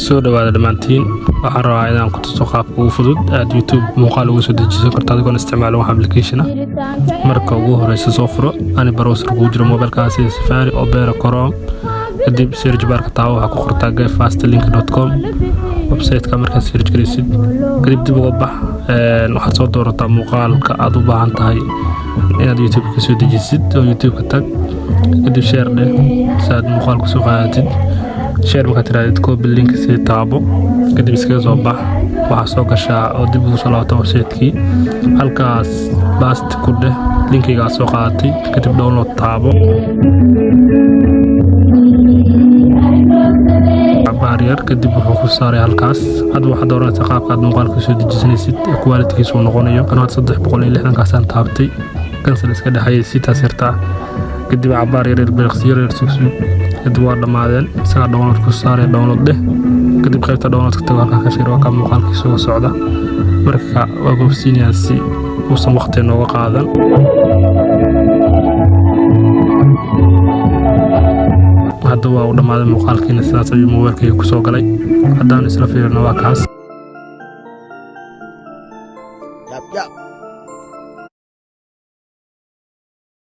soo dhawaada dhamaantiin waxaan rabaa inaan ku tuso qaabka ugu fudud aad YouTube muuqaal ugu soo dejiso karto adigoo isticmaalo wax application marka ugu horeysa soo furo ani browser ku jiro mobilkaas sida Safari Opera Chrome kadib search bar ka taabo waxa ku qortaa gefastlink.com website ka marka search gelisid kadib dib uga bax waxa soo doorataa muuqaalka aad u baahan tahay inaad YouTube ka soo dejisid oo YouTube ka tag kadib share dheh saad muuqaalku soo qaadatid share marka tiraahdo copy link si taabo kadib iska soo bax waxa soo gashaa oo dib ugu soo laabto website-kii halkaas bast ku dheh linkiga soo qaadatay kadib download taabo barrier kadib wuxuu ku saaray halkaas aad waxa dooranaysaa qaabka muuqaalka soo dejisanaysid quality-giisu noqonayo kan 360 kaasaan taabtay cancel iska dhaxay si taasirta kadib barrier beeqsiyo sugsu kadib waa dhamaadeen isaga download ku saaray download dheh kadib qaybta download ka tago ka fiiro ka muuqaalkiisu soo socda marka waa goobsiinaya si uusan waqti nooga qaadan hadda waa u dhamaaday muuqaalkiina sidaas ayuu mobilkayga ku soo galay haddaan isla fiirino waa kaas Yap.